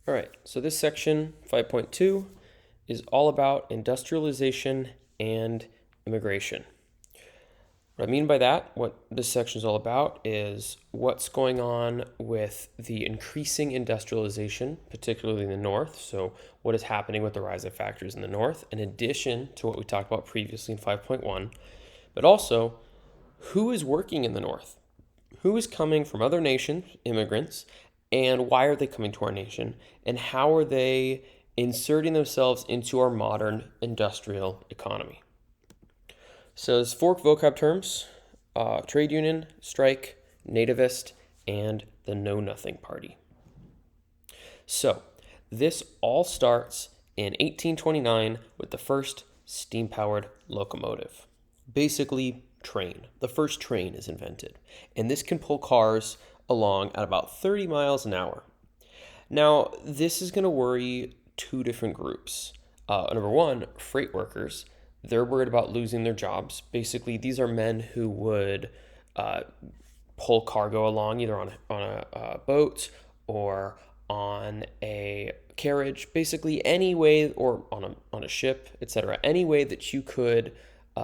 All right, so this section, 5.2, is all about industrialization and immigration. What I mean by that, what this section is all about, is what's going on with the increasing industrialization, particularly in the North. So, what is happening with the rise of factories in the North, in addition to what we talked about previously in 5.1, but also who is working in the North? Who is coming from other nations, immigrants, and why are they coming to our nation? And how are they inserting themselves into our modern industrial economy? So there's four vocab terms: trade union, strike, nativist, and the Know Nothing Party. So this all starts in 1829 with the first steam-powered locomotive. Basically, train. The first train is invented, and this can pull cars along at about 30 miles an hour. Now, this is going to worry two different groups. Number one, freight workers. They're worried about losing their jobs. Basically, these are men who would pull cargo along either on a boat or on a carriage, basically any way, or on a ship, etc. Any way that you could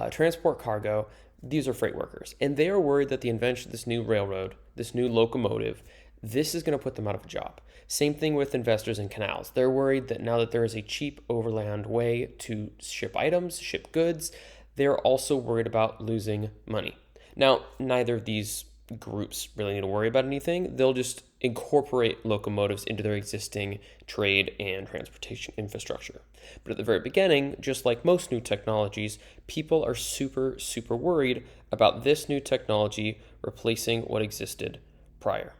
transport cargo. These are freight workers, and they are worried that the invention of this new railroad, this new locomotive, this is going to put them out of a job. Same thing with investors in canals. They're worried that now that there is a cheap overland way to ship items, ship goods, they're also worried about losing money. Now, neither of these groups really need to worry about anything. They'll just incorporate locomotives into their existing trade and transportation infrastructure. But at the very beginning, just like most new technologies, people are super, super worried about this new technology replacing what existed prior.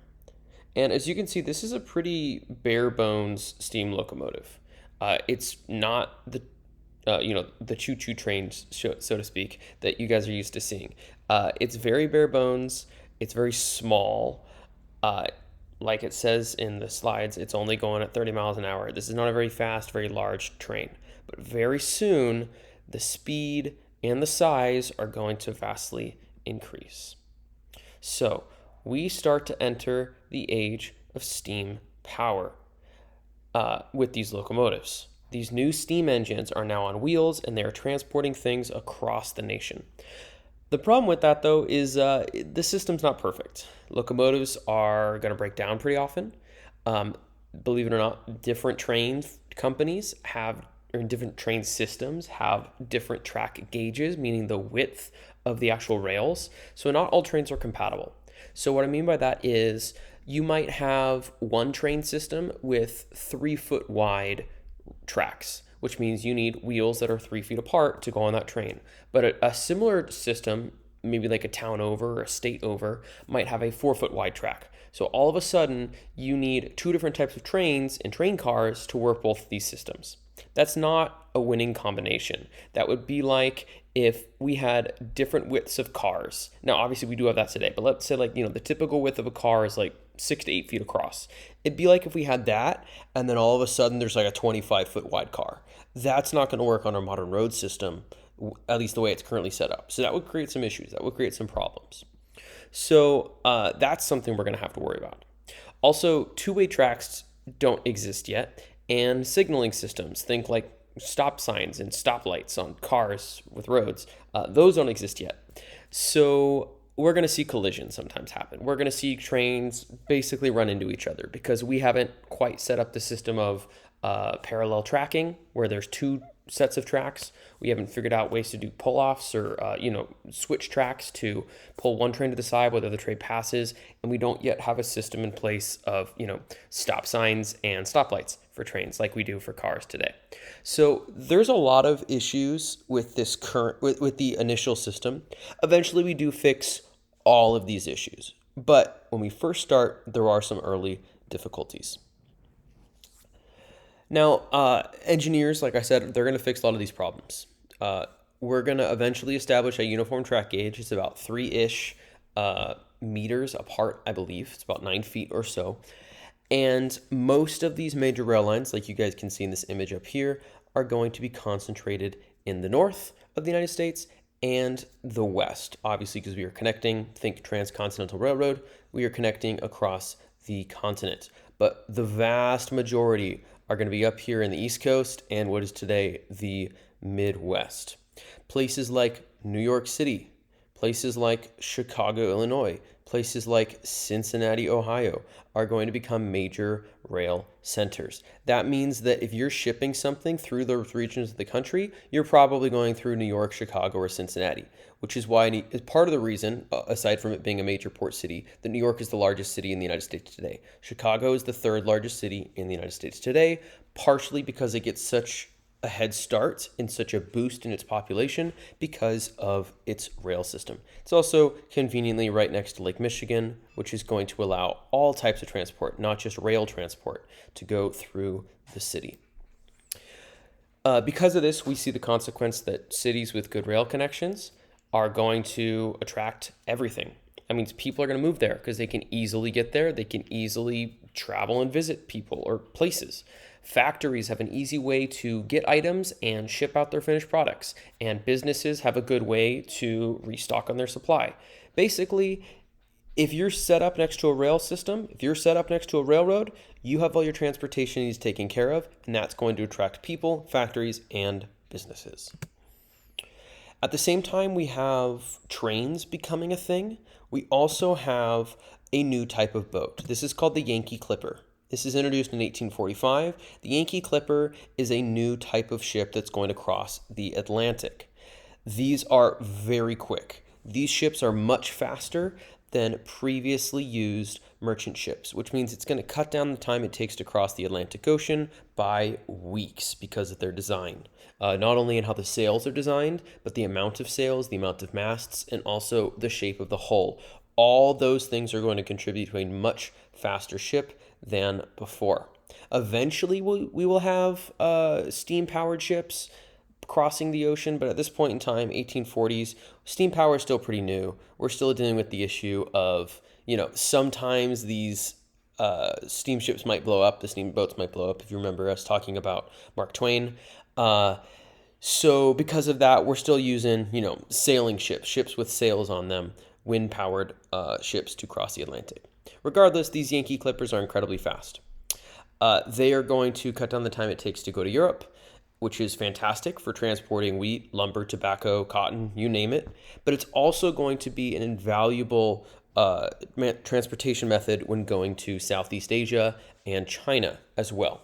And as you can see, this is a pretty bare bones steam locomotive. It's not the choo-choo trains, so to speak, that you guys are used to seeing. It's very bare bones. It's very small. Like it says in the slides, it's only going at 30 miles an hour. This is not a very fast, very large train. But very soon, the speed and the size are going to vastly increase. So we start to enter the age of steam power with these locomotives. These new steam engines are now on wheels, and they are transporting things across the nation. The problem with that, though, is the system's not perfect. Locomotives are going to break down pretty often. Believe it or not, different train companies have, or different train systems have different track gauges, meaning the width of the actual rails. So not all trains are compatible. So what I mean by that is you might have one train system with 3-foot wide tracks, which means you need wheels that are 3 feet apart to go on that train. But a similar system, maybe like a town over or a state over, might have a 4-foot wide track. So all of a sudden, you need two different types of trains and train cars to work both of these systems. That's not a winning combination. That would be like if we had different widths of cars. Now, obviously, we do have that today, but let's say the typical width of a car is like 6 to 8 feet across. It'd be like if we had that, and then all of a sudden there's like a 25-foot wide car. That's not going to work on our modern road system, at least the way it's currently set up. So that would create some issues. That would create some problems. So that's something we're going to have to worry about. Also, two-way tracks don't exist yet, and signaling systems, think like stop signs and stoplights on cars with roads, those don't exist yet. So we're going to see collisions sometimes happen. We're going to see trains basically run into each other because we haven't quite set up the system of parallel tracking where there's two sets of tracks. We haven't figured out ways to do pull-offs or switch tracks to pull one train to the side while the other train passes, and we don't yet have a system in place of stop signs and stoplights for trains like we do for cars today. So there's a lot of issues with this with the initial system. Eventually we do fix all of these issues, but when we first start, there are some early difficulties. Now, engineers, like I said, they're going to fix a lot of these problems. We're going to eventually establish a uniform track gauge. It's about 3-ish meters apart, I believe. It's about 9 feet or so. And most of these major rail lines, like you guys can see in this image up here, are going to be concentrated in the north of the United States and the west, obviously, because we are connecting, think transcontinental railroad, we are connecting across the continent. but the vast majority are going to be up here in the East Coast and what is today the Midwest. Places like New York City, places like Chicago, Illinois, places like Cincinnati, Ohio are going to become major rail centers. That means that if you're shipping something through those regions of the country, you're probably going through New York, Chicago, or Cincinnati, which is why part of the reason, aside from it being a major port city, that New York is the largest city in the United States today. Chicago is the third largest city in the United States today, partially because it gets such a head start and such a boost in its population because of its rail system. It's also conveniently right next to Lake Michigan, which is going to allow all types of transport, not just rail transport, to go through the city. Because of this, we see the consequence that cities with good rail connections are going to attract everything. That means people are going to move there because they can easily get there. They can easily travel and visit people or places. Factories have an easy way to get items and ship out their finished products, and businesses have a good way to restock on their supply. Basically, if you're set up next to a rail system, if you're set up next to a railroad, you have all your transportation needs taken care of, and that's going to attract people, factories, and businesses. At the same time, we have trains becoming a thing. We also have a new type of boat. This is called the Yankee Clipper. This is introduced in 1845. The Yankee Clipper is a new type of ship that's going to cross the Atlantic. These are very quick. These ships are much faster than previously used merchant ships, which means it's going to cut down the time it takes to cross the Atlantic Ocean by weeks because of their design. Not only in how the sails are designed, but the amount of sails, the amount of masts, and also the shape of the hull. All those things are going to contribute to a much faster ship than before. Eventually, we will have steam-powered ships crossing the ocean, but at this point in time, 1840s, steam power is still pretty new. We're still dealing with the issue of, sometimes these steamships might blow up, the steamboats might blow up, if you remember us talking about Mark Twain. So because of that, we're still using, sailing ships with sails on them, wind-powered ships to cross the Atlantic. Regardless, these Yankee Clippers are incredibly fast. They are going to cut down the time it takes to go to Europe, which is fantastic for transporting wheat, lumber, tobacco, cotton, you name it. But it's also going to be an invaluable transportation method when going to Southeast Asia and China as well.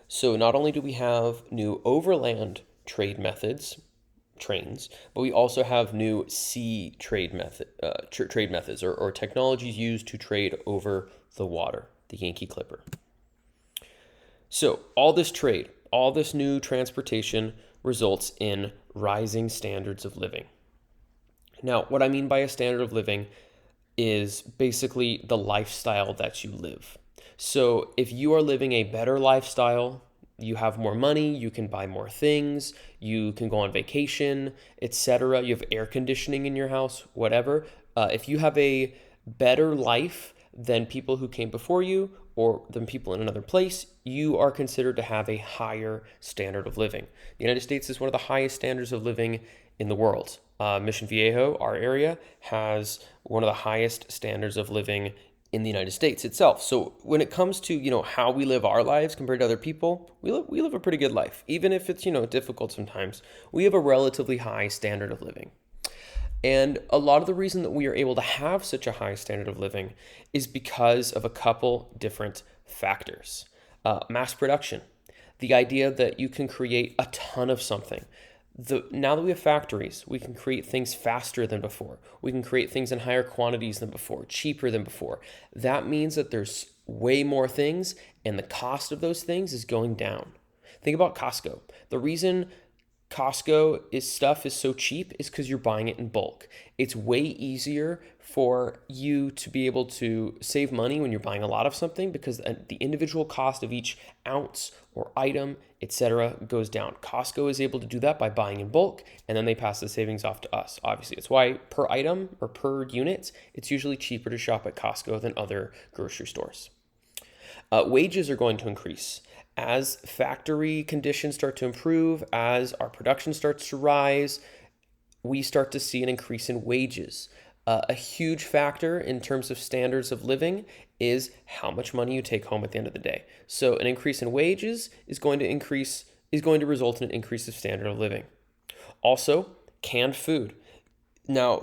So not only do we have new overland trade methods, trains, but we also have new sea trade methods or technologies used to trade over the water, the Yankee Clipper. So all this trade, all this new transportation results in rising standards of living. Now, what I mean by a standard of living is basically the lifestyle that you live. So if you are living a better lifestyle, you have more money, you can buy more things, you can go on vacation, etc. You have air conditioning in your house, whatever. If you have a better life than people who came before you or than people in another place, you are considered to have a higher standard of living. The United States is one of the highest standards of living in the world. Mission Viejo, our area, has one of the highest standards of living in the United States itself. So when it comes to, how we live our lives compared to other people, we live a pretty good life. Even if it's, difficult sometimes, we have a relatively high standard of living. And a lot of the reason that we are able to have such a high standard of living is because of a couple different factors. Mass production, the idea that you can create a ton of something. Now that we have factories, we can create things faster than before. We can create things in higher quantities than before, cheaper than before. That means that there's way more things and the cost of those things is going down. Think about Costco. The reason Costco stuff is so cheap is because you're buying it in bulk. It's way easier for you to be able to save money when you're buying a lot of something because the individual cost of each ounce or item, etc., goes down. Costco is able to do that by buying in bulk, and then they pass the savings off to us. Obviously, it's why per item or per unit, it's usually cheaper to shop at Costco than other grocery stores. Wages are going to increase. As factory conditions start to improve, as our production starts to rise, we start to see an increase in wages. A huge factor in terms of standards of living is how much money you take home at the end of the day. So an increase in wages is going to result in an increase of standard of living. Also, canned food. Now,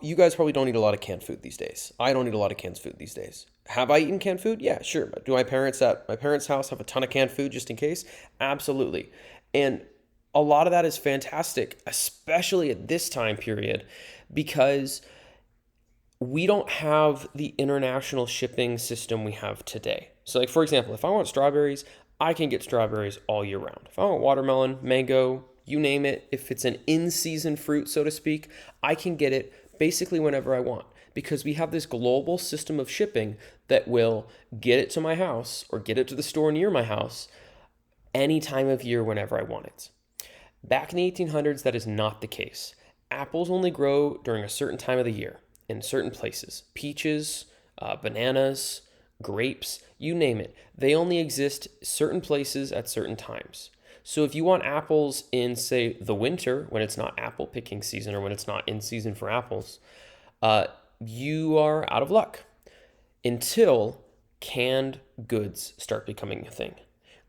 you guys probably don't eat a lot of canned food these days. I don't eat a lot of canned food these days. Have I eaten canned food? Yeah, sure. Do my parents at my parents' house have a ton of canned food just in case? Absolutely. And a lot of that is fantastic, especially at this time period, because we don't have the international shipping system we have today. So, like, for example, if I want strawberries, I can get strawberries all year round. If I want watermelon, mango, you name it, if it's an in-season fruit, so to speak, I can get it basically whenever I want, because we have this global system of shipping that will get it to my house or get it to the store near my house any time of year whenever I want it. Back in the 1800s, that is not the case. Apples only grow during a certain time of the year in certain places. Peaches, bananas, grapes, you name it. They only exist certain places at certain times. So if you want apples in, say, the winter, when it's not apple picking season or when it's not in season for apples, you are out of luck until canned goods start becoming a thing.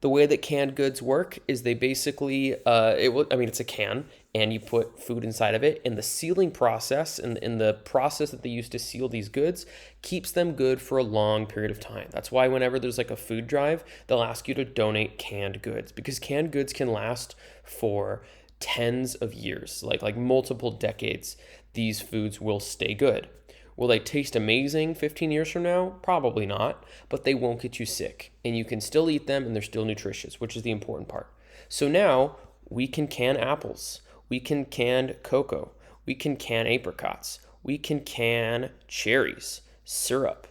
The way that canned goods work is they basically, it's a can and you put food inside of it, and the sealing process and the process that they use to seal these goods keeps them good for a long period of time. That's why whenever there's like a food drive, they'll ask you to donate canned goods, because canned goods can last for tens of years, like multiple decades. These foods will stay good. Will they taste amazing 15 years from now? Probably not, but they won't get you sick. And you can still eat them and they're still nutritious, which is the important part. So now we can can apples. We can can cocoa. We can can apricots. We can can cherries, syrup.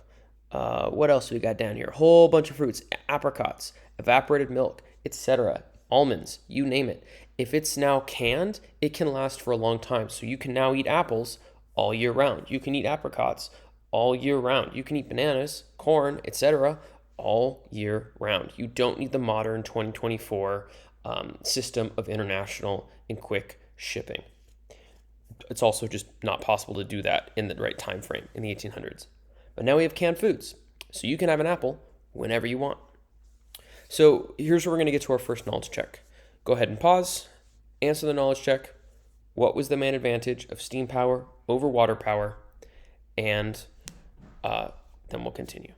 What else we got down here? A whole bunch of fruits, apricots, evaporated milk, etc. Almonds, you name it. If it's now canned, it can last for a long time. So you can now eat apples all year round. You can eat apricots all year round. You can eat bananas, corn, etc. all year round. You don't need the modern 2024 system of international and quick shipping. It's also just not possible to do that in the right time frame in the 1800s. But now we have canned foods, so you can have an apple whenever you want. So here's where we're going to get to our first knowledge check. Go ahead and pause, answer the knowledge check. What was the main advantage of steam power over water power? And then we'll continue.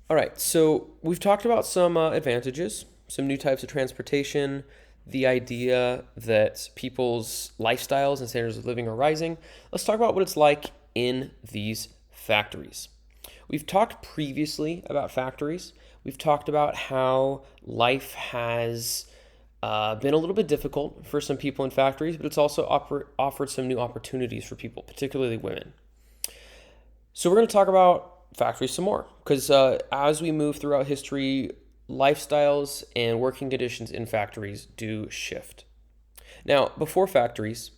All right, so we've talked about some advantages, some new types of transportation, the idea that people's lifestyles and standards of living are rising. Let's talk about what it's like in these factories. We've talked previously about factories. We've talked about how life has been a little bit difficult for some people in factories, but it's also offered some new opportunities for people, particularly women. So we're going to talk about factories some more, because as we move throughout history, lifestyles and working conditions in factories do shift. Now, before factories,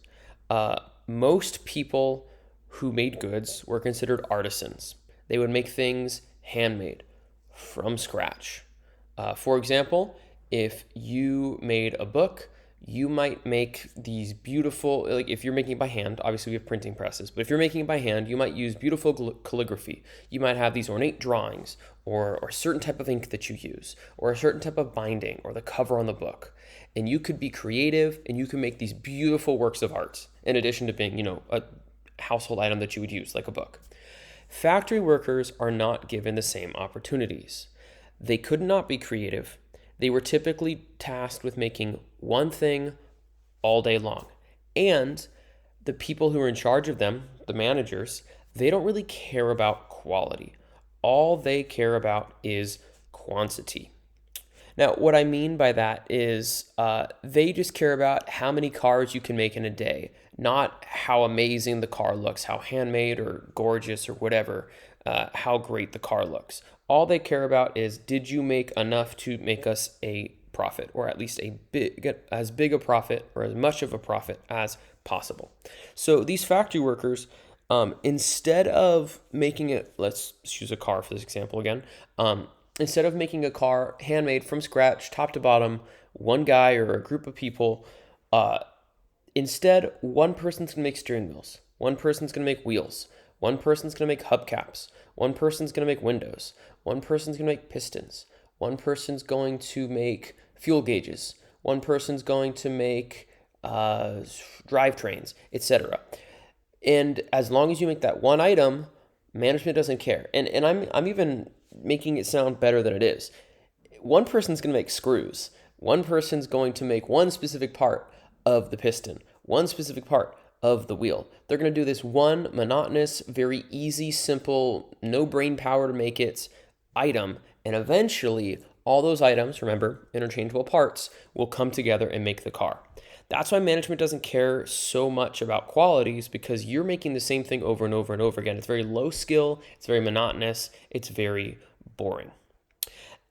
most people who made goods were considered artisans. They would make things handmade from scratch. For example, if you made a book, you might make these beautiful, like if you're making it by hand, obviously we have printing presses, but if you're making it by hand, you might use beautiful calligraphy. You might have these ornate drawings or a certain type of ink that you use, or a certain type of binding or the cover on the book. And you could be creative and you can make these beautiful works of art in addition to being, a household item that you would use, like a book. Factory workers are not given the same opportunities. They could not be creative. They were typically tasked with making one thing all day long. And the people who are in charge of them, the managers, they don't really care about quality. All they care about is quantity. Now, what I mean by that is they just care about how many cars you can make in a day, not how amazing the car looks, how handmade or gorgeous or whatever, how great the car looks. All they care about is, did you make enough to make us a profit, or at least as big a profit or as much of a profit as possible. So these factory workers, instead of making it, let's use a car for this example again, instead of making a car handmade from scratch, top to bottom, one guy or a group of people, Instead, one person's going to make steering wheels, one person's going to make wheels, one person's going to make hubcaps, one person's going to make windows, one person's going to make pistons, one person's going to make fuel gauges, one person's going to make drivetrains, etc. And as long as you make that one item, management doesn't care. And I'm even making it sound better than it is. One person's going to make screws. One person's going to make one specific part of the piston, one specific part of the wheel. They're going to do this one monotonous, very easy, simple, no brain power to make it item. And eventually, all those items, remember, interchangeable parts, will come together and make the car. That's why management doesn't care so much about qualities, because you're making the same thing over and over and over again. It's very low skill, it's very monotonous, it's very boring.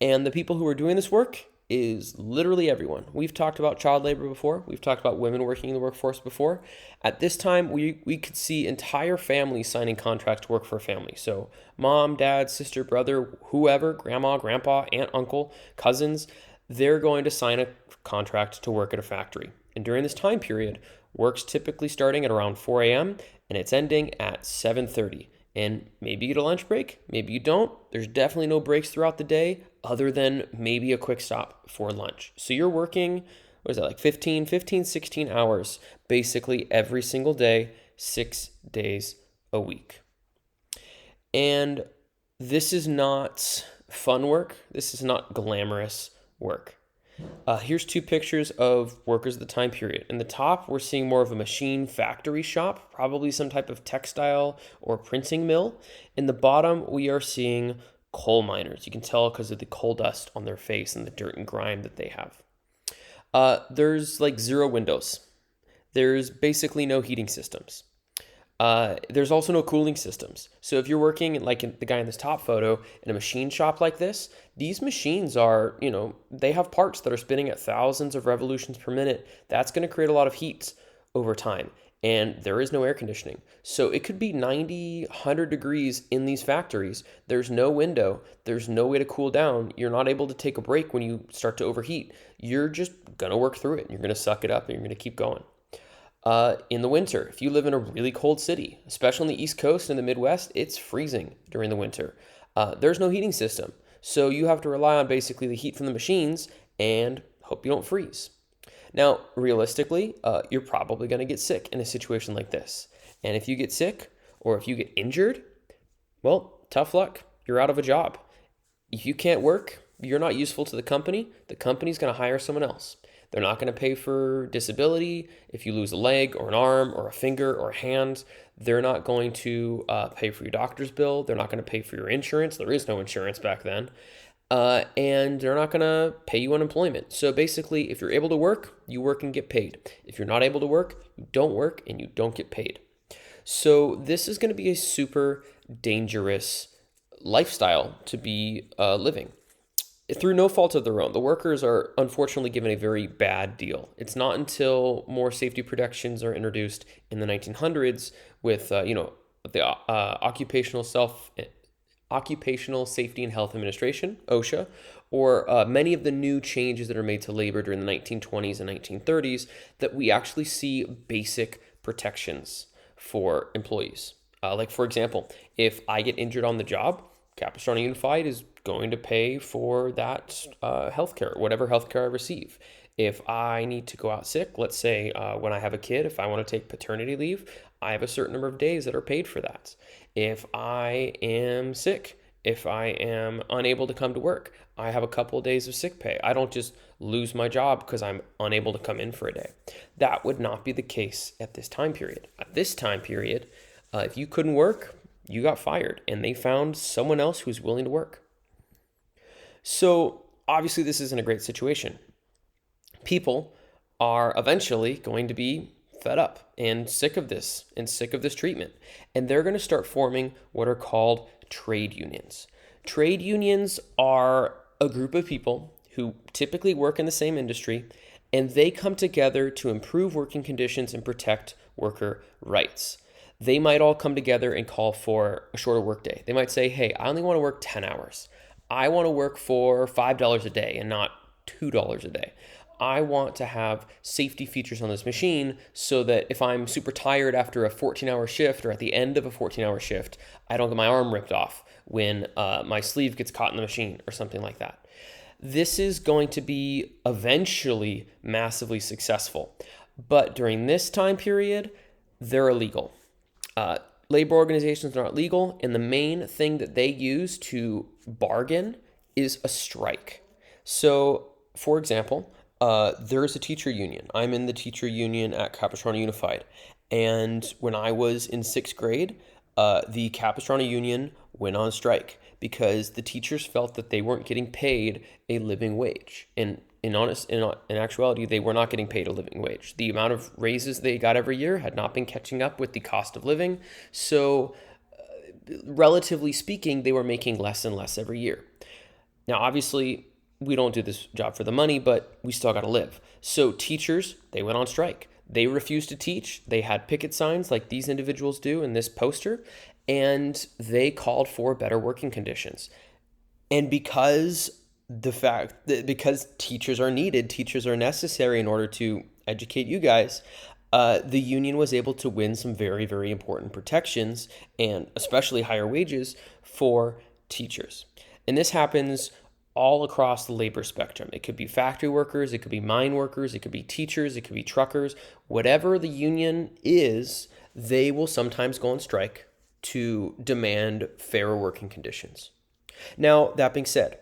And the people who are doing this work is literally everyone. We've talked about child labor before. We've talked about women working in the workforce before. At this time, we could see entire families signing contracts to work for a family. So mom, dad, sister, brother, whoever, grandma, grandpa, aunt, uncle, cousins, they're going to sign a contract to work at a factory. And during this time period, work's typically starting at around 4 a.m. and it's ending at 7:30. And maybe you get a lunch break, maybe you don't. There's definitely no breaks throughout the day other than maybe a quick stop for lunch. So you're working, what is that, like 16 hours basically every single day, 6 days a week. And this is not fun work. This is not glamorous work. Here's two pictures of workers of the time period. In the top, we're seeing more of a machine factory shop, probably some type of textile or printing mill. In the bottom, we are seeing coal miners. You can tell because of the coal dust on their face and the dirt and grime that they have. There's like 0 windows. There's basically no heating systems. There's also no cooling systems. So if you're working like the guy in this top photo in a machine shop like this, these machines are, they have parts that are spinning at thousands of revolutions per minute. That's going to create a lot of heat over time. And there is no air conditioning. So it could be 90, 100 degrees in these factories. There's no window. There's no way to cool down. You're not able to take a break when you start to overheat. You're just going to work through it. You're going to suck it up and you're going to keep going. In the winter, if you live in a really cold city, especially on the East Coast and the Midwest, it's freezing during the winter. There's no heating system. So you have to rely on basically the heat from the machines and hope you don't freeze. Now, realistically, you're probably going to get sick in a situation like this. And if you get sick or if you get injured, well, tough luck. You're out of a job. If you can't work, you're not useful to the company's going to hire someone else. They're not going to pay for disability. If you lose a leg or an arm or a finger or a hand, they're not going to pay for your doctor's bill. They're not going to pay for your insurance. There is no insurance back then. And they're not going to pay you unemployment. So basically, if you're able to work, you work and get paid. If you're not able to work, you don't work and you don't get paid. So this is going to be a super dangerous lifestyle to be living. Through no fault of their own, the workers are unfortunately given a very bad deal. It's not until more safety protections are introduced in the 1900s with, the Occupational Safety and Health Administration, OSHA, or many of the new changes that are made to labor during the 1920s and 1930s that we actually see basic protections for employees. Like, for example, if I get injured on the job, Capistrano Unified is going to pay for that healthcare, whatever healthcare I receive. If I need to go out sick, let's say when I have a kid, if I want to take paternity leave, I have a certain number of days that are paid for that. If I am sick, if I am unable to come to work, I have a couple of days of sick pay. I don't just lose my job because I'm unable to come in for a day. That would not be the case at this time period. At this time period, if you couldn't work, you got fired and they found someone else who's willing to work. So obviously this isn't a great situation. People are eventually going to be fed up and sick of this treatment. And they're going to start forming what are called trade unions. Trade unions are a group of people who typically work in the same industry, and they come together to improve working conditions and protect worker rights. They might all come together and call for a shorter workday. They might say, hey, I only want to work 10 hours. I want to work for $5 a day and not $2 a day. I want to have safety features on this machine so that if I'm super tired after a 14-hour shift or at the end of a 14-hour shift, I don't get my arm ripped off when my sleeve gets caught in the machine or something like that. This is going to be eventually massively successful. But during this time period, they're illegal. Labor organizations are not legal, and the main thing that they use to bargain is a strike. So, for example, there's a teacher union. I'm in the teacher union at Capistrano Unified. And when I was in 6th grade, the Capistrano Union went on strike because the teachers felt that they weren't getting paid a living wage. And in actuality, they were not getting paid a living wage. The amount of raises they got every year had not been catching up with the cost of living. So, relatively speaking, they were making less and less every year. Now, obviously, we don't do this job for the money, but we still got to live. So teachers, they went on strike. They refused to teach. They had picket signs like these individuals do in this poster, and they called for better working conditions. And because teachers are needed, teachers are necessary in order to educate you guys, the union was able to win some very, very important protections and especially higher wages for teachers. And this happens all across the labor spectrum. It could be factory workers, it could be mine workers, it could be teachers, it could be truckers. Whatever the union is, they will sometimes go on strike to demand fairer working conditions. Now, that being said,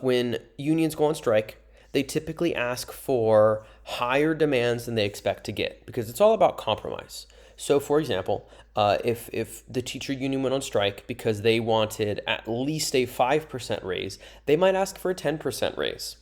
when unions go on strike, they typically ask for higher demands than they expect to get because it's all about compromise. So, for example, if the teacher union went on strike because they wanted at least a 5% raise, they might ask for a 10% raise.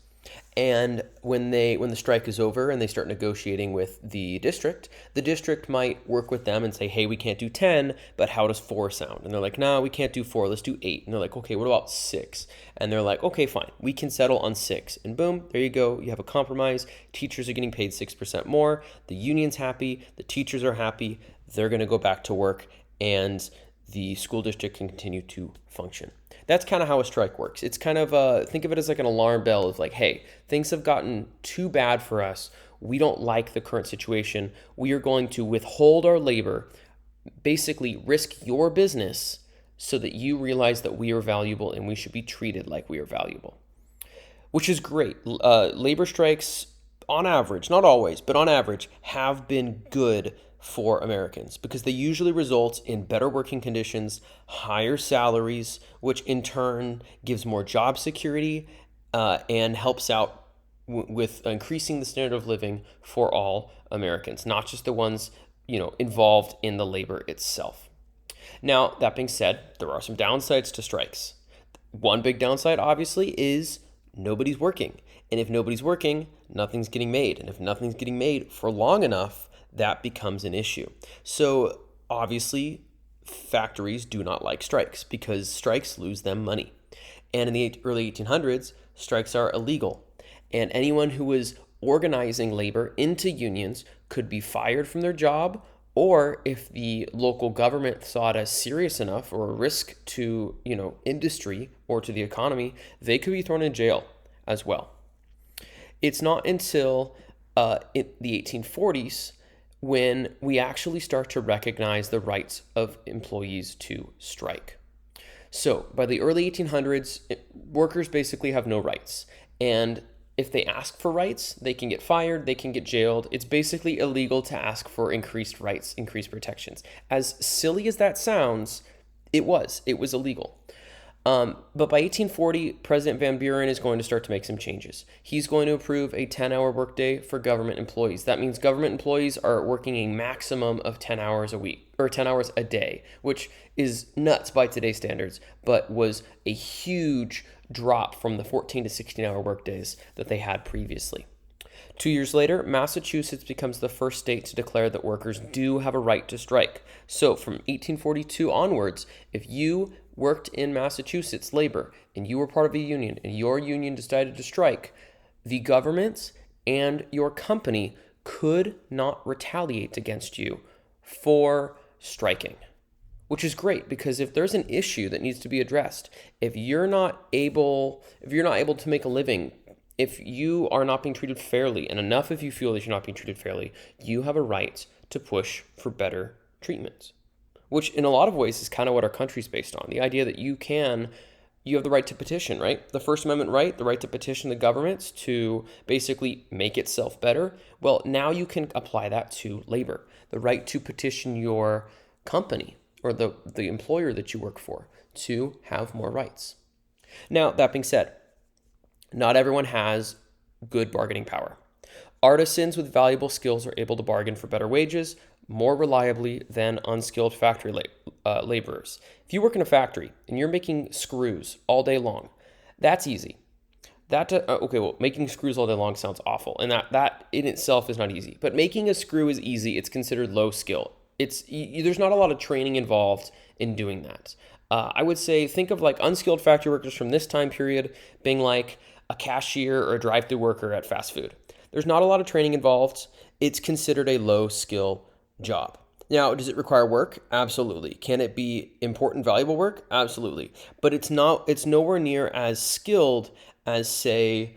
And when the strike is over and they start negotiating with the district might work with them and say, hey, we can't do 10, but how does 4 sound? And they're like, no, we can't do 4, let's do 8. And they're like, okay, what about 6? And they're like, okay, fine, we can settle on 6. And boom, there you go. You have a compromise. Teachers are getting paid 6% more. The union's happy. The teachers are happy. They're going to go back to work and the school district can continue to function. That's kind of how a strike works. It's kind of, think of it as like an alarm bell of like, hey, things have gotten too bad for us. We don't like the current situation. We are going to withhold our labor, basically risk your business so that you realize that we are valuable and we should be treated like we are valuable, which is great. Labor strikes, on average, not always, but on average, have been good for Americans because they usually result in better working conditions, higher salaries, which in turn gives more job security and helps out with increasing the standard of living for all Americans, not just the ones involved in the labor itself. Now, that being said, there are some downsides to strikes. One big downside, obviously, is nobody's working. And if nobody's working, nothing's getting made. And if nothing's getting made for long enough, that becomes an issue. So obviously, factories do not like strikes because strikes lose them money. And in the early 1800s, strikes are illegal. And anyone who was organizing labor into unions could be fired from their job, or if the local government saw it as serious enough or a risk to, industry or to the economy, they could be thrown in jail as well. It's not until in the 1840s when we actually start to recognize the rights of employees to strike. So by the early 1800s, workers basically have no rights. And if they ask for rights, they can get fired, they can get jailed. It's basically illegal to ask for increased rights, increased protections. As silly as that sounds, it was illegal. But by 1840, President Van Buren is going to start to make some changes. He's going to approve a 10-hour workday for government employees. That means government employees are working a maximum of 10 hours a week, or 10 hours a day, which is nuts by today's standards, but was a huge drop from the 14 to 16-hour workdays that they had previously. 2 years later, Massachusetts becomes the first state to declare that workers do have a right to strike. So from 1842 onwards, if you worked in Massachusetts labor and you were part of a union and your union decided to strike, the government and your company could not retaliate against you for striking, which is great because if there's an issue that needs to be addressed, if you're not able to make a living If you are not being treated fairly, and enough if you feel that you're not being treated fairly, you have a right to push for better treatment, which in a lot of ways is kind of what our country's based on. The idea that you have the right to petition, right? The First Amendment right, the right to petition the government to basically make itself better. Well, now you can apply that to labor, the right to petition your company or the employer that you work for to have more rights. Now, that being said, not everyone has good bargaining power. Artisans with valuable skills are able to bargain for better wages more reliably than unskilled factory laborers. If you work in a factory and you're making screws all day long, that's easy. Making screws all day long sounds awful, and that in itself is not easy. But making a screw is easy. It's considered low skill. There's not a lot of training involved in doing that. I would say think of like unskilled factory workers from this time period being like a cashier or a drive-thru worker at fast food. There's not a lot of training involved. It's considered a low skill job. Now, does it require work? Absolutely. Can it be important, valuable work? Absolutely. But it's nowhere near as skilled as, say,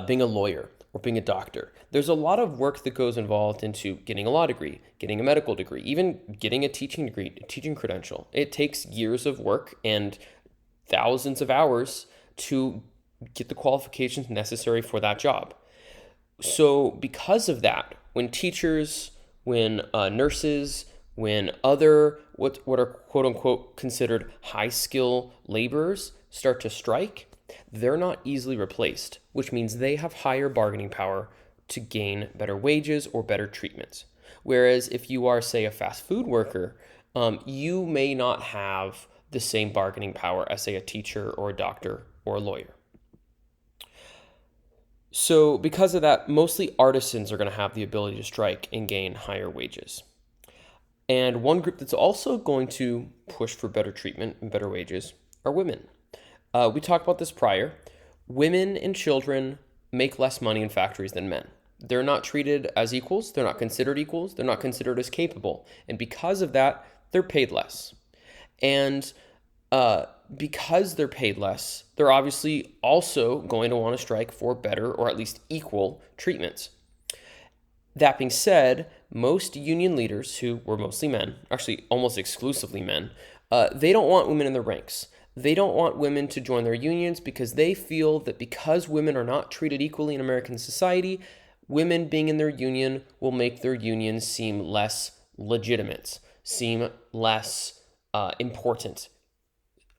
being a lawyer or being a doctor. There's a lot of work that goes involved into getting a law degree, getting a medical degree, even getting a teaching degree, a teaching credential. It takes years of work and thousands of hours to get the qualifications necessary for that job. So because of that, when teachers, when nurses, when other what are quote unquote considered high skill laborers start to strike, they're not easily replaced, which means they have higher bargaining power to gain better wages or better treatment. Whereas if you are, say, a fast food worker, you may not have the same bargaining power as, say, a teacher or a doctor or a lawyer. So because of that, mostly artisans are going to have the ability to strike and gain higher wages. And one group that's also going to push for better treatment and better wages are women. We talked about this prior. Women and children make less money in factories than men. They're not treated as equals. They're not considered equals. They're not considered as capable. And because of that, they're paid less. And because they're paid less, they're obviously also going to want to strike for better or at least equal treatments. That being said, most union leaders who were mostly men, actually almost exclusively men, they don't want women in their ranks. They don't want women to join their unions because they feel that because women are not treated equally in American society, women being in their union will make their union seem less legitimate, seem less important.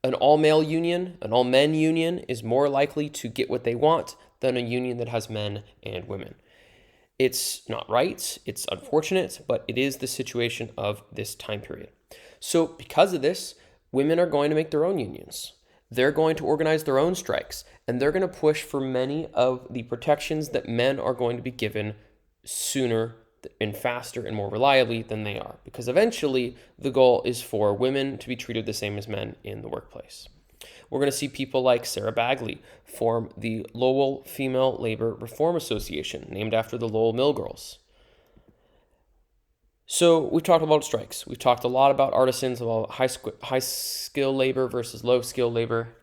An all-male union, an all-men union is more likely to get what they want than a union that has men and women. It's not right, it's unfortunate, but it is the situation of this time period. So because of this, women are going to make their own unions. They're going to organize their own strikes, and they're going to push for many of the protections that men are going to be given sooner and faster and more reliably than they are, because eventually the goal is for women to be treated the same as men in the workplace. We're going to see people like Sarah Bagley form the Lowell Female Labor Reform Association, named after the Lowell Mill Girls. So we've talked about strikes. We've talked a lot about artisans, about high skill labor versus low skill labor.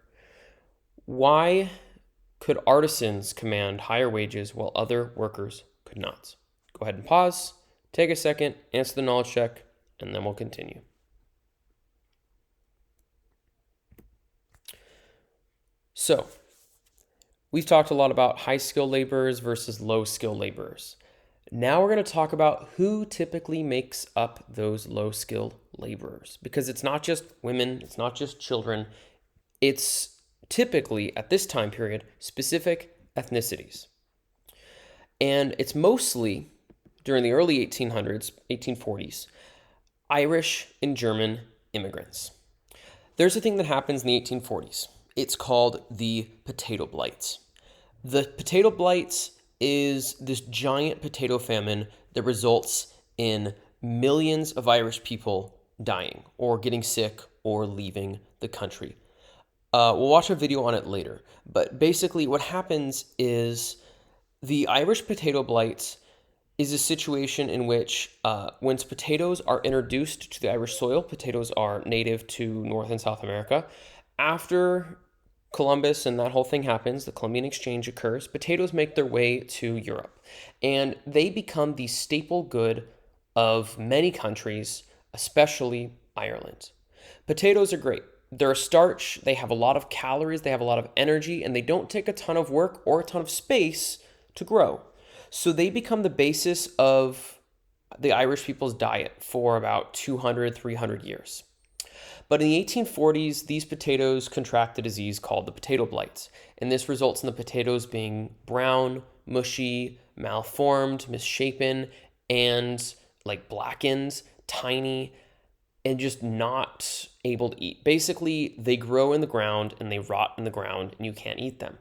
Why could artisans command higher wages while other workers could not? Go ahead and pause, take a second, answer the knowledge check, and then we'll continue. So, we've talked a lot about high-skill laborers versus low-skill laborers. Now we're going to talk about who typically makes up those low-skill laborers, because it's not just women, it's not just children, it's typically, at this time period, specific ethnicities. And it's mostly, during the early 1800s, 1840s, Irish and German immigrants. There's a thing that happens in the 1840s. It's called the potato blight. The potato blight is this giant potato famine that results in millions of Irish people dying or getting sick or leaving the country. We'll watch a video on it later. But basically what happens is the Irish potato blight is a situation in which when potatoes are introduced to the Irish soil, potatoes are native to North and South America. After Columbus and that whole thing happens, the Columbian Exchange occurs, potatoes make their way to Europe, and they become the staple good of many countries, especially Ireland. Potatoes are great. They're a starch, they have a lot of calories, they have a lot of energy, and they don't take a ton of work or a ton of space to grow. So they become the basis of the Irish people's diet for about 200, 300 years. But in the 1840s, these potatoes contract a disease called the potato blight. And this results in the potatoes being brown, mushy, malformed, misshapen, and like blackened, tiny, and just not able to eat. Basically, they grow in the ground and they rot in the ground and you can't eat them.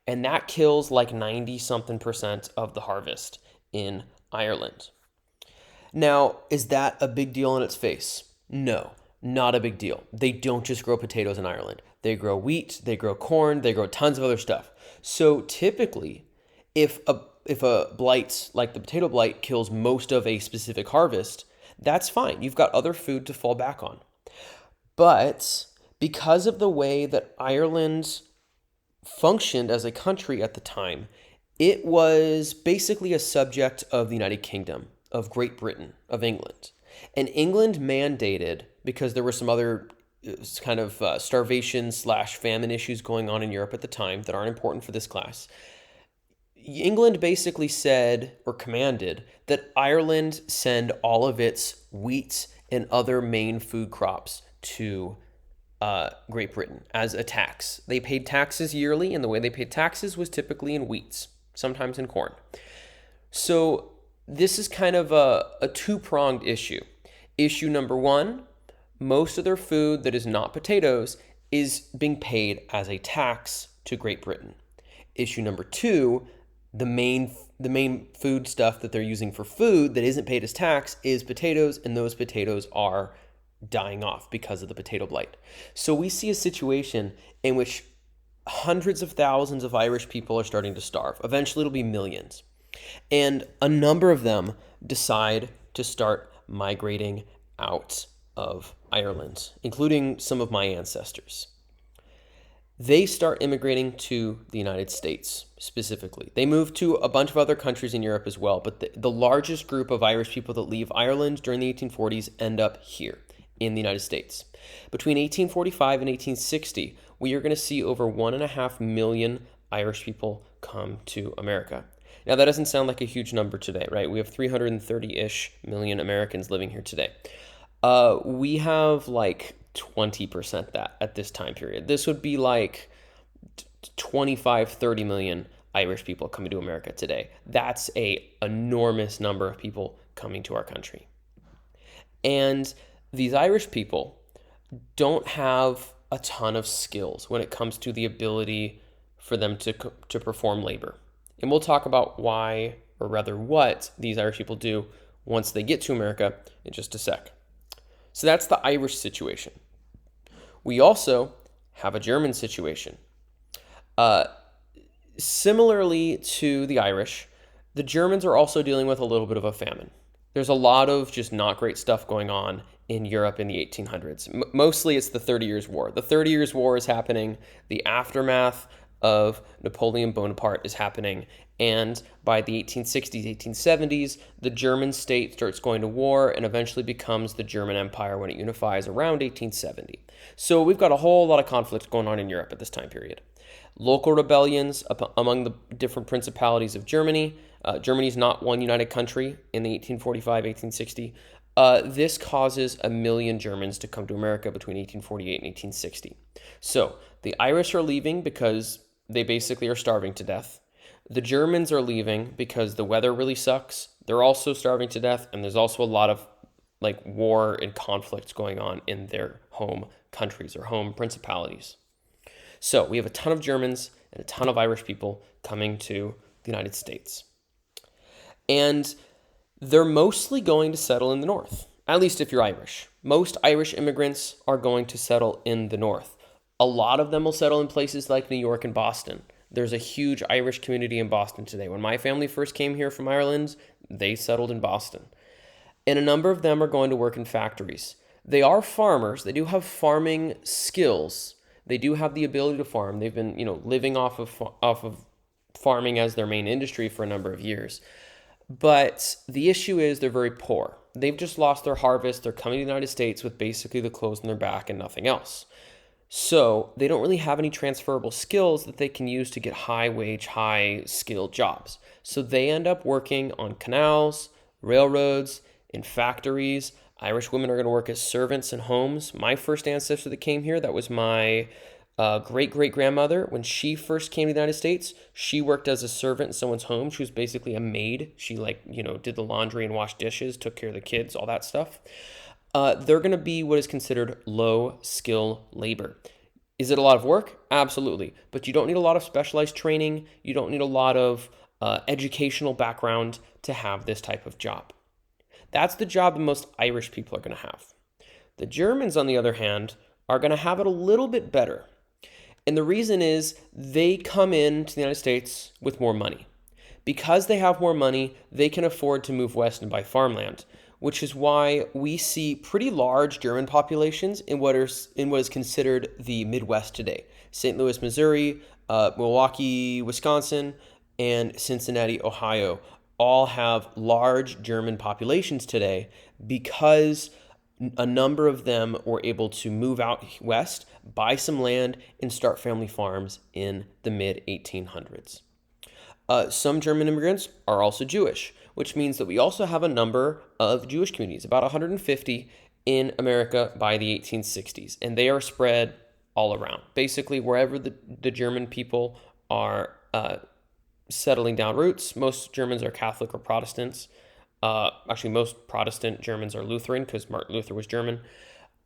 And that kills like 90 something percent of the harvest in Ireland. Now, is that a big deal in its face? No, not a big deal. They don't just grow potatoes in Ireland. They grow wheat, they grow corn, they grow tons of other stuff. So typically, if a blight like the potato blight kills most of a specific harvest, that's fine. You've got other food to fall back on. But because of the way that Ireland functioned as a country at the time, it was basically a subject of the United Kingdom, of Great Britain, of England. And England mandated, because there were some other kind of starvation/famine issues going on in Europe at the time that aren't important for this class. England basically said or commanded that Ireland send all of its wheat and other main food crops to Great Britain as a tax. They paid taxes yearly, and the way they paid taxes was typically in wheats, sometimes in corn. So this is kind of a two-pronged issue. Issue number one, most of their food that is not potatoes is being paid as a tax to Great Britain. Issue number two, the main food stuff that they're using for food that isn't paid as tax is potatoes, and those potatoes are dying off because of the potato blight. So we see a situation in which hundreds of thousands of Irish people are starting to starve. Eventually it'll be millions. And a number of them decide to start migrating out of Ireland, including some of my ancestors. They start immigrating to the United States specifically. They move to a bunch of other countries in Europe as well, but the largest group of Irish people that leave Ireland during the 1840s end up here in the United States. Between 1845 and 1860, we are going to see over 1.5 million Irish people come to America. Now, that doesn't sound like a huge number today, right? We have 330-ish million Americans living here today. We have like 20% that at this time period. This would be like 25, 30 million Irish people coming to America today. That's an enormous number of people coming to our country. And these Irish people don't have a ton of skills when it comes to the ability for them to perform labor. And we'll talk about why, or rather what, these Irish people do once they get to America in just a sec. So that's the Irish situation. We also have a German situation. Similarly to the Irish, the Germans are also dealing with a little bit of a famine. There's a lot of just not great stuff going on in Europe in the 1800s. Mostly it's the 30 Years' War. The 30 Years' War is happening. The aftermath of Napoleon Bonaparte is happening. And by the 1860s, 1870s, the German state starts going to war and eventually becomes the German Empire when it unifies around 1870. So we've got a whole lot of conflict going on in Europe at this time period. Local rebellions among the different principalities of Germany. Germany's not one united country in the 1845, 1860. This causes 1 million Germans to come to America between 1848 and 1860. So the Irish are leaving because they basically are starving to death. The Germans are leaving because the weather really sucks. They're also starving to death, and there's also a lot of like war and conflicts going on in their home countries or home principalities. So we have a ton of Germans and a ton of Irish people coming to the United States. And they're mostly going to settle in the north, at least if you're Irish. Most Irish immigrants are going to settle in the north. A lot of them will settle in places like New York and Boston. There's a huge Irish community in Boston today. When my family first came here from Ireland, they settled in Boston. And a number of them are going to work in factories. They are farmers. They do have farming skills, They do have the ability to farm. They've been, living off of farming as their main industry for a number of years. But the issue is they're very poor. They've just lost their harvest. They're coming to the United States with basically the clothes on their back and nothing else. So they don't really have any transferable skills that they can use to get high wage, high skilled jobs. So they end up working on canals, railroads, in factories. Irish women are going to work as servants in homes. My first ancestor that came here, that was my great-great-grandmother. When she first came to the United States, she worked as a servant in someone's home. She was basically a maid. She did the laundry and washed dishes, took care of the kids, all that stuff. They're going to be what is considered low skill labor. Is it a lot of work? Absolutely. But you don't need a lot of specialized training. You don't need a lot of educational background to have this type of job. That's the job that most Irish people are going to have. The Germans, on the other hand, are going to have it a little bit better. And the reason is they come into the United States with more money. Because they have more money, they can afford to move west and buy farmland, which is why we see pretty large German populations in what is considered the Midwest today. St. Louis, Missouri, Milwaukee, Wisconsin, and Cincinnati, Ohio all have large German populations today because a number of them were able to move out west, buy some land, and start family farms in the mid-1800s. Some German immigrants are also Jewish, which means that we also have a number of Jewish communities, about 150 in America by the 1860s, and they are spread all around. Basically, wherever the German people are settling down roots. Most Germans are Catholic or Protestants. Actually, most Protestant Germans are Lutheran because Martin Luther was German.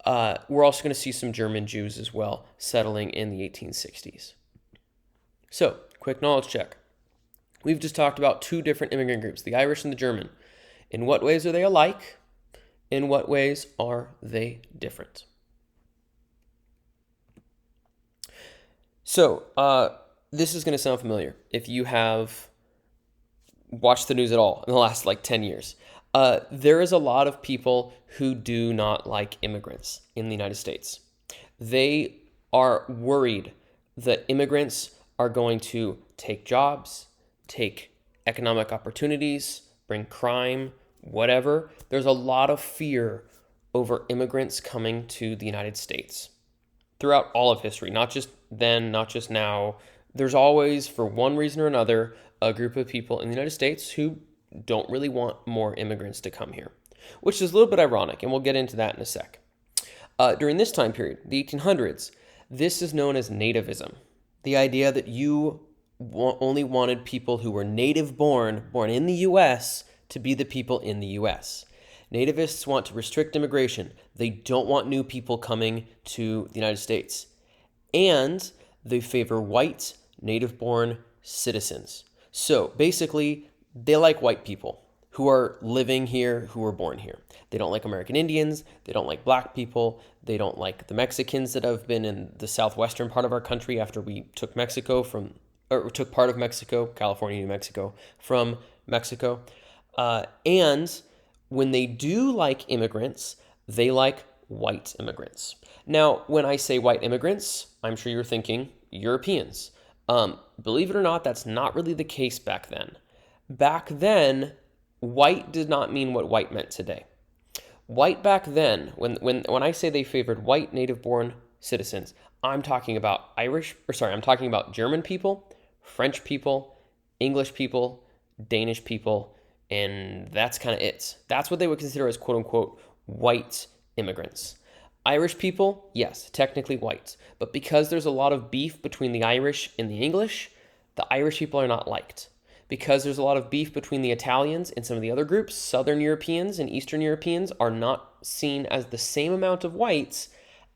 We're also going to see some German Jews as well settling in the 1860s. So, quick knowledge check. We've just talked about two different immigrant groups, the Irish and the German. In what ways are they alike? In what ways are they different? So, this is going to sound familiar if you have watched the news at all in the last 10 years. There is a lot of people who do not like immigrants in the United States. They are worried that immigrants are going to take jobs, take economic opportunities, bring crime, whatever. There's a lot of fear over immigrants coming to the United States throughout all of history, not just then, not just now. There's always, for one reason or another, a group of people in the United States who don't really want more immigrants to come here, which is a little bit ironic, and we'll get into that in a sec. During this time period, the 1800s, this is known as nativism, the idea that you only wanted people who were native born in the U.S. to be the people in the U.S. Nativists want to restrict immigration. They don't want new people coming to the United States. And they favor white, native-born citizens. So basically, they like white people who are living here, who were born here. They don't like American Indians. They don't like black people. They don't like the Mexicans that have been in the southwestern part of our country after we took took part of Mexico, California, New Mexico, from Mexico. And when they do like immigrants, they like white immigrants. Now, when I say white immigrants, I'm sure you're thinking Europeans. Believe it or not, that's not really the case back then. Back then, white did not mean what white meant today. White back then, when I say they favored white native-born citizens, I'm talking about I'm talking about German people, French people, English people, Danish people, and that's kind of it. That's what they would consider as quote-unquote white immigrants. Irish people, yes, technically white, but because there's a lot of beef between the Irish and the English, the Irish people are not liked. Because there's a lot of beef between the Italians and some of the other groups, Southern Europeans and Eastern Europeans are not seen as the same amount of whites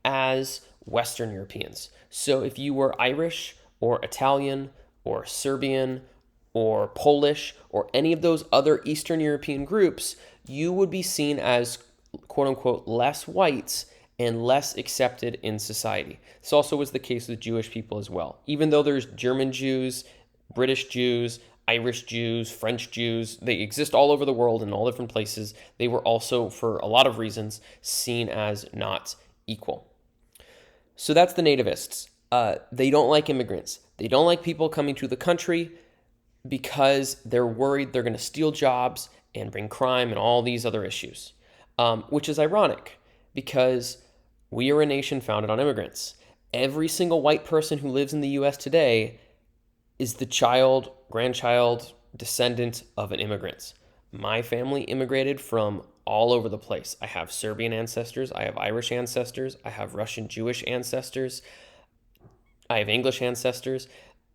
as Western Europeans. So if you were Irish or Italian or Serbian or Polish or any of those other Eastern European groups, you would be seen as quote-unquote less whites and less accepted in society. This also was the case with Jewish people as well. Even though there's German Jews, British Jews, Irish Jews, French Jews, they exist all over the world in all different places, they were also, for a lot of reasons, seen as not equal. So that's the nativists. They don't like immigrants. They don't like people coming to the country because they're worried they're going to steal jobs and bring crime and all these other issues, which is ironic because we are a nation founded on immigrants. Every single white person who lives in the U.S. today is the child, grandchild, descendant of an immigrant. My family immigrated from all over the place. I have Serbian ancestors, I have Irish ancestors, I have Russian Jewish ancestors, I have English ancestors.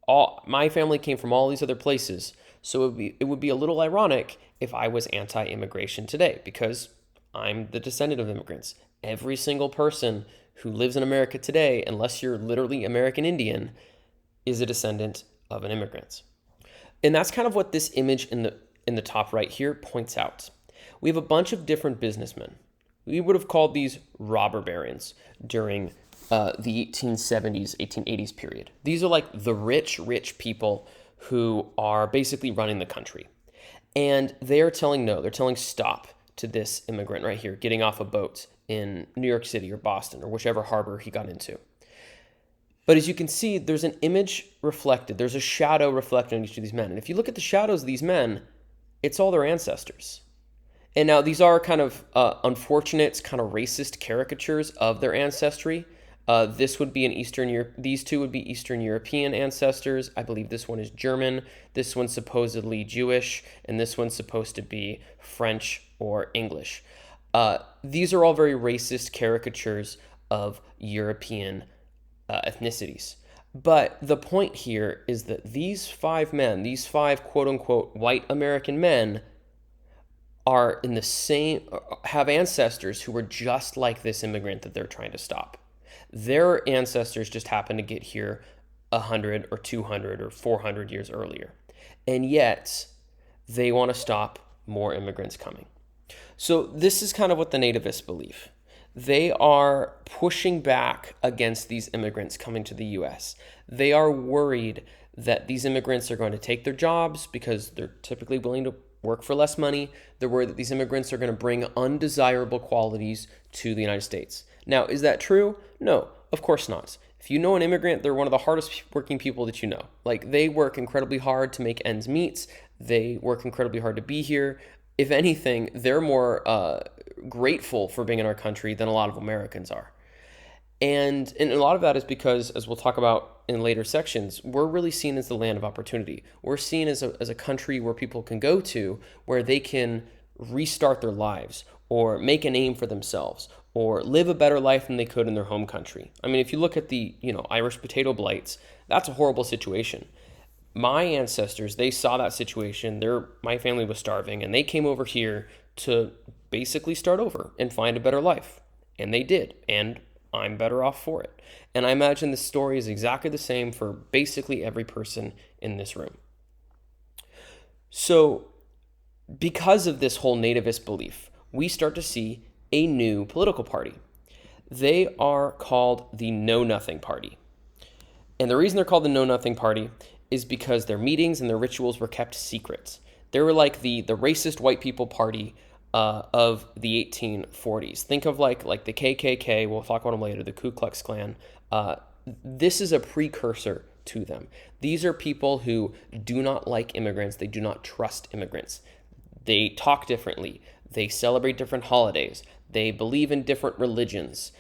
My family came from all these other places. So it would be a little ironic if I was anti-immigration today because I'm the descendant of immigrants. Every single person who lives in America today, unless you're literally American Indian, is a descendant of an immigrant. And that's kind of what this image in the top right here points out. We have a bunch of different businessmen. We would have called these robber barons during the 1870s, 1880s period. These are like the rich people who are basically running the country. And they're telling stop to this immigrant right here, getting off a boat in New York City or Boston or whichever harbor he got into. But as you can see, there's an image reflected. There's a shadow reflected on each of these men. And if you look at the shadows of these men, it's all their ancestors. And now these are kind of unfortunate, kind of racist caricatures of their ancestry. This would be these two would be Eastern European ancestors. I believe this one is German. This one's supposedly Jewish, and this one's supposed to be French or English. These are all very racist caricatures of European ethnicities. But the point here is that these five men, these five quote unquote white American men, are in the same, have ancestors who were just like this immigrant that they're trying to stop. Their ancestors just happened to get here 100 or 200 or 400 years earlier. And yet, they want to stop more immigrants coming. So this is kind of what the nativists believe. They are pushing back against these immigrants coming to the U.S. They are worried that these immigrants are going to take their jobs because they're typically willing to work for less money. They're worried that these immigrants are going to bring undesirable qualities to the United States. Now, is that true? No, of course not. If you know an immigrant, they're one of the hardest working people that you know. Like, they work incredibly hard to make ends meet. They work incredibly hard to be here. If anything, they're more grateful for being in our country than a lot of Americans are. And a lot of that is because, as we'll talk about in later sections, we're really seen as the land of opportunity. We're seen as a country where people can go to, where they can restart their lives or make a name for themselves or live a better life than they could in their home country. I mean, if you look at the, Irish potato blights, that's a horrible situation. My ancestors, they saw that situation. My family was starving, and they came over here to basically start over and find a better life. And they did, and I'm better off for it. And I imagine the story is exactly the same for basically every person in this room. So, because of this whole nativist belief, we start to see a new political party. They are called the Know Nothing Party. And the reason they're called the Know Nothing Party is because their meetings and their rituals were kept secret. They were like the racist white people party of the 1840s. Think of like the KKK, we'll talk about them later, the Ku Klux Klan. This is a precursor to them. These are people who do not like immigrants. They do not trust immigrants. They talk differently. They celebrate different holidays. They believe in different religions.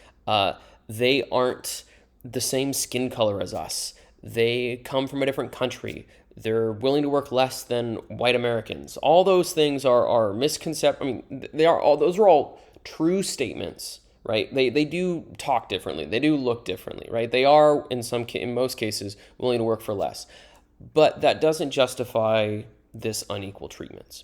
They aren't the same skin color as us. They come from a different country. They're willing to work less than white Americans. All those things are misconceptions. I mean, those are all true statements, right? They do talk differently. They do look differently, right? They are in most cases willing to work for less, but that doesn't justify this unequal treatment.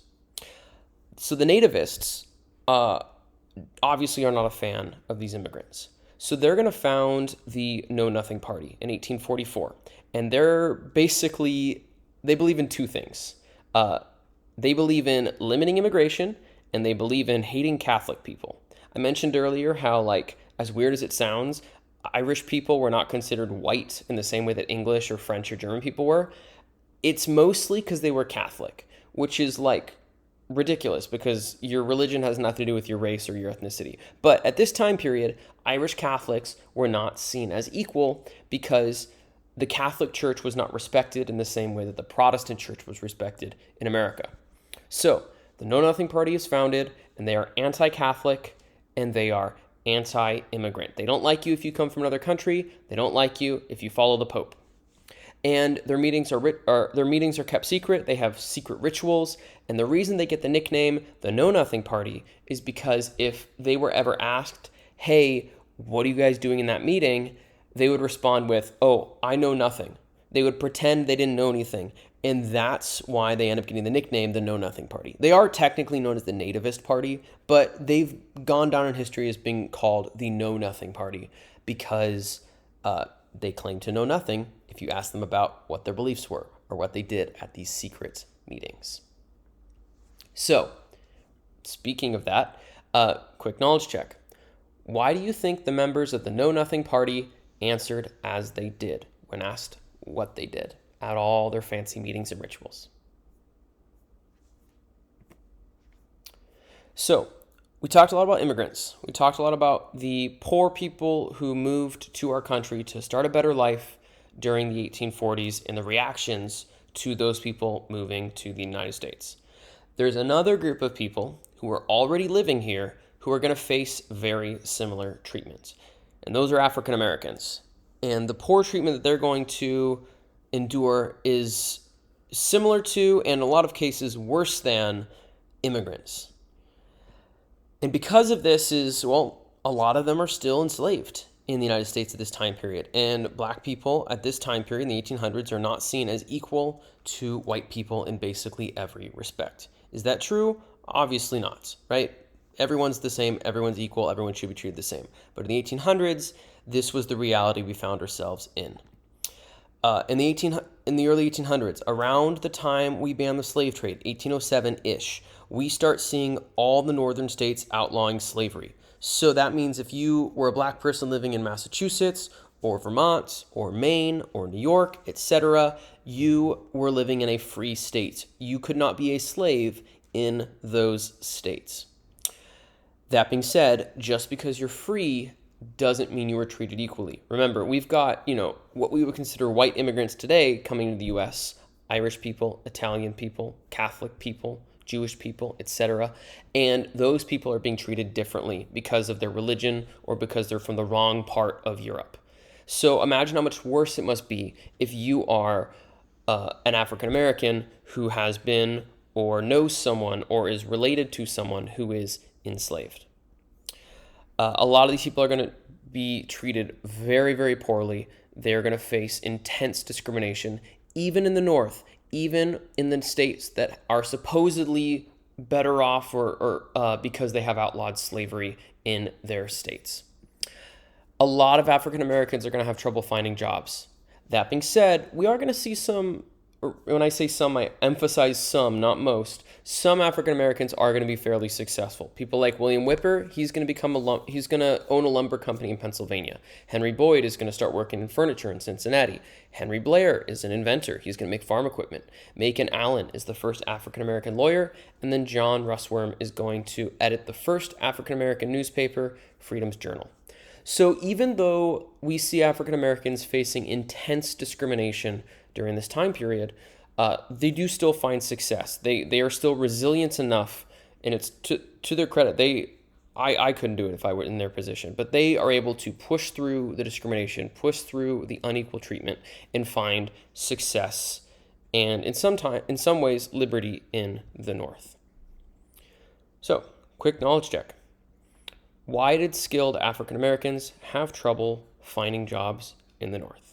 So the nativists obviously are not a fan of these immigrants. So they're going to found the Know Nothing Party in 1844. And they believe in two things. They believe in limiting immigration, and they believe in hating Catholic people. I mentioned earlier how, as weird as it sounds, Irish people were not considered white in the same way that English or French or German people were. It's mostly because they were Catholic, which is ridiculous because your religion has nothing to do with your race or your ethnicity. But at this time period, Irish Catholics were not seen as equal because the Catholic Church was not respected in the same way that the Protestant Church was respected in America. So the Know Nothing Party is founded, and they are anti-Catholic, and they are anti-immigrant. They don't like you if you come from another country. They don't like you if you follow the Pope. And their meetings are kept secret. They have secret rituals, and the reason they get the nickname the Know Nothing Party is because if they were ever asked, "Hey, what are you guys doing in that meeting?" they would respond with, "Oh, I know nothing." They would pretend they didn't know anything, and that's why they end up getting the nickname the Know Nothing Party. They are technically known as the Nativist Party, but they've gone down in history as being called the Know Nothing Party because they claim to know nothing if you ask them about what their beliefs were or what they did at these secret meetings. So, speaking of that, quick knowledge check. Why do you think the members of the Know Nothing Party answered as they did when asked what they did at all their fancy meetings and rituals? So, we talked a lot about immigrants. We talked a lot about the poor people who moved to our country to start a better life during the 1840s and the reactions to those people moving to the United States. There's another group of people who are already living here who are going to face very similar treatments, and those are African Americans. And the poor treatment that they're going to endure is similar to, and in a lot of cases, worse than immigrants. And because of this a lot of them are still enslaved in the United States at this time period. And black people at this time period in the 1800s are not seen as equal to white people in basically every respect. Is that true? Obviously not, right? Everyone's the same, everyone's equal, everyone should be treated the same. But in the 1800s, this was the reality we found ourselves in. In the early 1800s, around the time we banned the slave trade, 1807-ish, we start seeing all the northern states outlawing slavery. So that means if you were a black person living in Massachusetts or Vermont or Maine or New York, etc., you were living in a free state. You could not be a slave in those states. That being said, just because you're free doesn't mean you were treated equally. Remember, we've got, what we would consider white immigrants today coming to the U.S., Irish people, Italian people, Catholic people, Jewish people, etc. And those people are being treated differently because of their religion or because they're from the wrong part of Europe. So imagine how much worse it must be if you are an African American who has been or knows someone or is related to someone who is enslaved. A lot of these people are going to be treated very, very poorly. They're going to face intense discrimination, even in the North, even in the states that are supposedly better off or because they have outlawed slavery in their states. A lot of African Americans are going to have trouble finding jobs. That being said, we are going to see some, when I say some, I emphasize some, not most. Some African Americans are going to be fairly successful. People like William Whipper, he's going to own a lumber company in Pennsylvania. Henry Boyd is going to start working in furniture in Cincinnati. Henry Blair is an inventor. He's going to make farm equipment. Macon Allen is the first African American lawyer, and then John Russwurm is going to edit the first African American newspaper, Freedom's Journal. So even though we see African Americans facing intense discrimination during this time period, they do still find success. They are still resilient enough, and it's to their credit. I couldn't do it if I were in their position, but they are able to push through the discrimination, push through the unequal treatment, and find success and in some ways liberty in the North. So, quick knowledge check. Why did skilled African Americans have trouble finding jobs in the North?